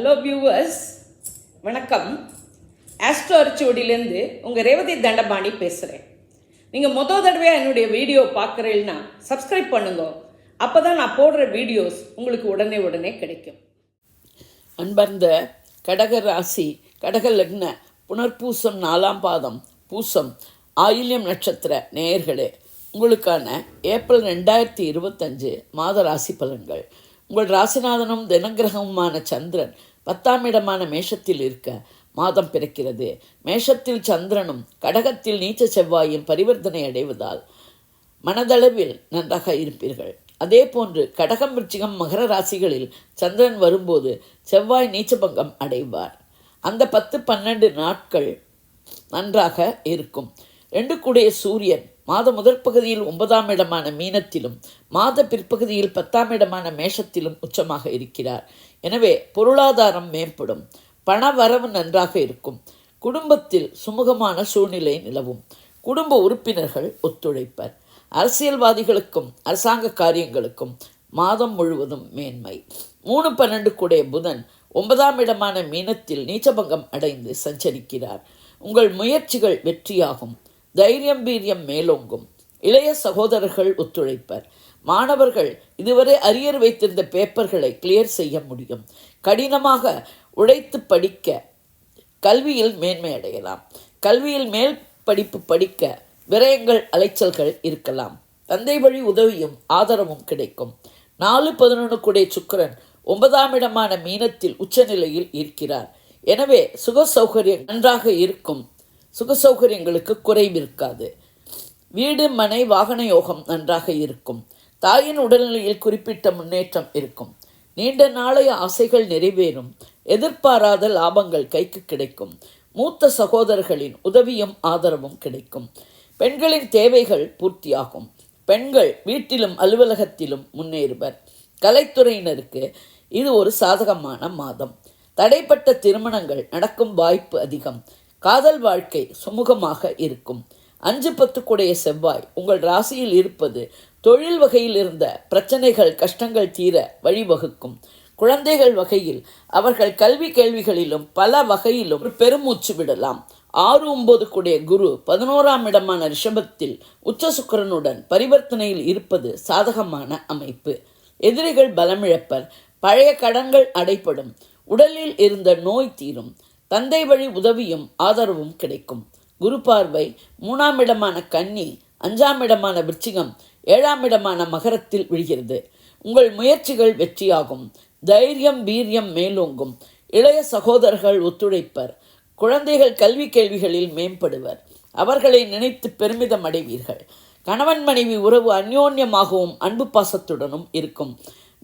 Hello viewers, வணக்கம். Astro அரிச்சுவடியிலேருந்து உங்கள் ரேவதி தண்டபாணி பேசுகிறேன். நீங்கள் தடவையாக என்னுடைய வீடியோ பார்க்குறீங்கன்னா சப்ஸ்கிரைப் பண்ணுங்க. அப்போ தான் நான் போடுற வீடியோஸ் உங்களுக்கு உடனே கிடைக்கும். அன்பர்ந்த கடக ராசி, கடக லக்ன, புனர்பூசம் 4ஆம் பாதம், பூசம், ஆயில்யம் நட்சத்திர நேயர்களே, உங்களுக்கான ஏப்ரல் 2025 மாத ராசி பலன்கள். உங்கள் ராசிநாதனும் தினகிரகமுமான சந்திரன் 10ஆம் இடமான மேஷத்தில் இருக்க மாதம் பிறக்கிறது. மேஷத்தில் சந்திரனும் கடகத்தில் நீச்ச செவ்வாயும் பரிவர்த்தனை அடைவதால் மனதளவில் நன்றாக இருப்பீர்கள். அதே போன்று கடகம், விருச்சிகம், மகர ராசிகளில் சந்திரன் வரும்போது செவ்வாய் நீச்சபங்கம் அடைவார். அந்த 10-12 நாட்கள் நன்றாக இருக்கும். 2 கூடிய சூரியன் மாத முதற் பகுதியில் 9ஆம் இடமான மீனத்திலும் மாத பிற்பகுதியில் 10ஆம் இடமான மேஷத்திலும் உச்சமாக இருக்கிறார். எனவே பொருளாதாரம் மேம்படும், பண வரவு நன்றாக இருக்கும், குடும்பத்தில் சுமூகமான சூழ்நிலை நிலவும், குடும்ப உறுப்பினர்கள் ஒத்துழைப்பர். அரசியல்வாதிகளுக்கும் அரசாங்க காரியங்களுக்கும் மாதம் முழுவதும் மேன்மை. 3-12 கூடிய புதன் 9ஆம் இடமான மீனத்தில் நீச்சபங்கம் அடைந்து சஞ்சரிக்கிறார். உங்கள் முயற்சிகள் வெற்றியாகும், தைரியம் வீரியம் மேலோங்கும், இளைய சகோதரர்கள் ஒத்துழைப்பர். மாணவர்கள் இதுவரை அரியர் வைத்திருந்த பேப்பர்களை கிளியர் செய்ய முடியும். கடினமாக உழைத்து படிக்க கல்வியில் மேன்மை அடையலாம். கல்வியில் மேல் படிப்பு படிக்க விரயங்கள் அலைச்சல்கள் இருக்கலாம். தந்தை வழி உதவியும் ஆதரவும் கிடைக்கும். 4-11 கூடிய சுக்கிரன் 9ஆம் இடமான மீனத்தில் உச்சநிலையில் இருக்கிறார். எனவே சுக சௌகரியம் நன்றாக இருக்கும். சுக சௌகரியங்களுக்கு குறைவிருக்காது. வீடு மனை வாகன யோகம் நன்றாக இருக்கும். தாயின் உடல்நிலையில் குறிப்பிட்ட முன்னேற்றம் இருக்கும். நீண்ட நாளைய ஆசைகள் நிறைவேறும். எதிர்பாராத லாபங்கள் கைக்கு கிடைக்கும். மூத்த சகோதரர்களின் உதவியும் ஆதரவும் கிடைக்கும். பெண்களின் தேவைகள் பூர்த்தியாகும். பெண்கள் வீட்டிலும் அலுவலகத்திலும் முன்னேறுவர். கலைத்துறையினருக்கு இது ஒரு சாதகமான மாதம். தடைப்பட்ட திருமணங்கள் நடக்கும் வாய்ப்பு அதிகம். காதல் வாழ்க்கை சுமூகமாக இருக்கும். 5-10 கூடிய செவ்வாய் உங்கள் ராசியில் இருப்பது தொழில் வகையில் இருந்த பிரச்சனைகள் கஷ்டங்கள் தீர வழிவகுக்கும். குழந்தைகள் வகையில் அவர்கள் கல்வி கேள்விகளிலும் பல வகையிலும் பெருமூச்சு விடலாம். 6-9 கூடிய குரு 11ஆம் இடமான ரிஷபத்தில் உச்ச சுக்கிரனுடன் பரிவர்த்தனையில் இருப்பது சாதகமான அமைப்பு. எதிரிகள் பலமிழப்பர். பழைய கடன்கள் அடைப்படும். உடலில் இருந்த நோய் தீரும். தந்தை வழி உதவியும் ஆதரவும் கிடைக்கும். குரு பார்வை 3ஆம் இடமான கன்னி, 5ஆம் இடமான விருச்சிகம், 7ஆம் இடமான மகரத்தில் விழுகிறது. உங்கள் முயற்சிகள் வெற்றியாகும். தைரியம் வீரியம் மேலோங்கும். இளைய சகோதரர்கள் ஒத்துழைப்பர். குழந்தைகள் கல்வி கேள்விகளில் மேம்படுவர். அவர்களை நினைத்து பெருமிதம் அடைவீர்கள். கணவன் மனைவி உறவு அந்யோன்யமாகவும் அன்பு பாசத்துடனும் இருக்கும்.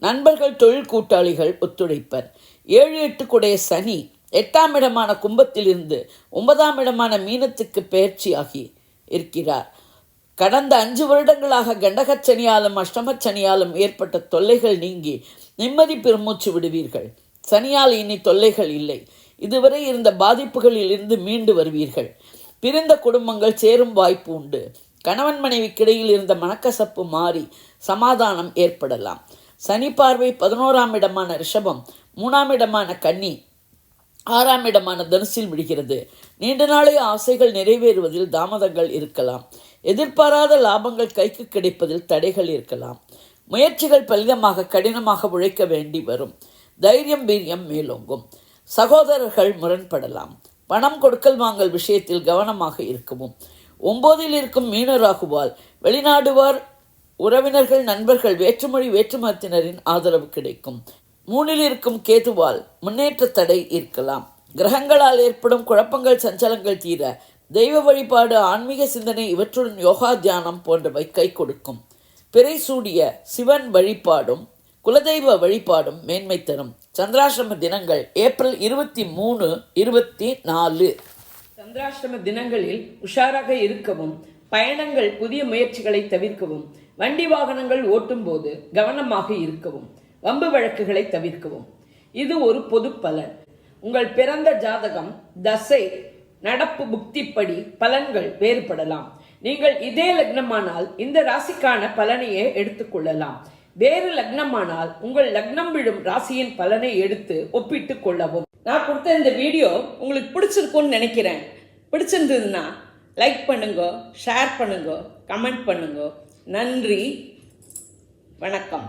நண்பர்கள் தொழில் கூட்டாளிகள் ஒத்துழைப்பர். 7-8 கூடிய சனி 8ஆம் இடமான கும்பத்தில் இருந்து 9ஆம் இடமான மீனத்துக்கு பெயர்ச்சியாகி இருக்கிறார். கடந்த 5 வருடங்களாக கண்டகச்சனியாலும் அஷ்டமச்சனியாலும் ஏற்பட்ட தொல்லைகள் நீங்கி நிம்மதி பெருமூச்சு விடுவீர்கள். சனியால் இனி தொல்லைகள் இல்லை. இதுவரை இருந்த பாதிப்புகளில் இருந்து மீண்டு வருவீர்கள். பிரிந்த குடும்பங்கள் சேரும் வாய்ப்பு உண்டு. கணவன் மனைவிக்கிடையில் இருந்த மனக்கசப்பு மாறி சமாதானம் ஏற்படலாம். சனி பார்வை 11ஆம் இடமான ரிஷபம், 3ஆம் இடமான கன்னி, 6ஆம் இடமான தனுசில் விடுகிறது. நீண்ட நாளைய ஆசைகள் நிறைவேறுவதில் தாமதங்கள் இருக்கலாம். எதிர்பாராத லாபங்கள் கைக்கு கிடைப்பதில் தடைகள் இருக்கலாம். முயற்சிகள் பலிதமாக கடினமாக உழைக்க வேண்டி வரும். தைரியம் வீரியம் மேலோங்கும். சகோதரர்கள் முரண்படலாம். பணம் கொடுக்கல் வாங்கல் விஷயத்தில் கவனமாக இருக்கவும். 9இல் இருக்கும் மீனராகுவால் வெளிநாடுவார் உறவினர்கள் நண்பர்கள் வேற்றுமொழி வேற்றுமதத்தினரின் ஆதரவு கிடைக்கும். 3இல் இருக்கும் கேதுவால் முன்னேற்ற தடை இருக்கலாம். கிரகங்களால் ஏற்படும் குழப்பங்கள் சஞ்சலங்கள் தீர தெய்வ வழிபாடு, ஆன்மீக சிந்தனை இவற்றுடன் யோகா தியானம் போன்றவை கை கொடுக்கும். பிறை சூடிய சிவன் வழிபாடும் குலதெய்வ வழிபாடும் மேன்மை தரும். சந்திராசிரம தினங்கள் ஏப்ரல் 23, 24. சந்திராசிரம தினங்களில் உஷாராக இருக்கவும், பயணங்கள் புதிய முயற்சிகளை தவிர்க்கவும், வண்டி வாகனங்கள் ஓட்டும் போது கவனமாக இருக்கவும், வம்பு வழக்குகளை தவிர்க்கவும். இது ஒரு பொது பலன். உங்கள் பிறந்த ஜாதகம், தசை, நடப்பு புக்திப்படி பலன்கள் வேறுபடலாம். நீங்கள் இதே லக்னமானால் இந்த ராசிக்கான பலனையே எடுத்துக்கொள்ளலாம். வேறு லக்னமானால் உங்கள் லக்னம் விழும் ராசியின் பலனை எடுத்து ஒப்பிட்டு கொள்ளவும். நான் கொடுத்த இந்த வீடியோ உங்களுக்கு பிடிச்சிருக்கும்னு நினைக்கிறேன். பிடிச்சிருந்ததுன்னா லைக் பண்ணுங்க, ஷேர் பண்ணுங்க, கமெண்ட் பண்ணுங்க. நன்றி, வணக்கம்.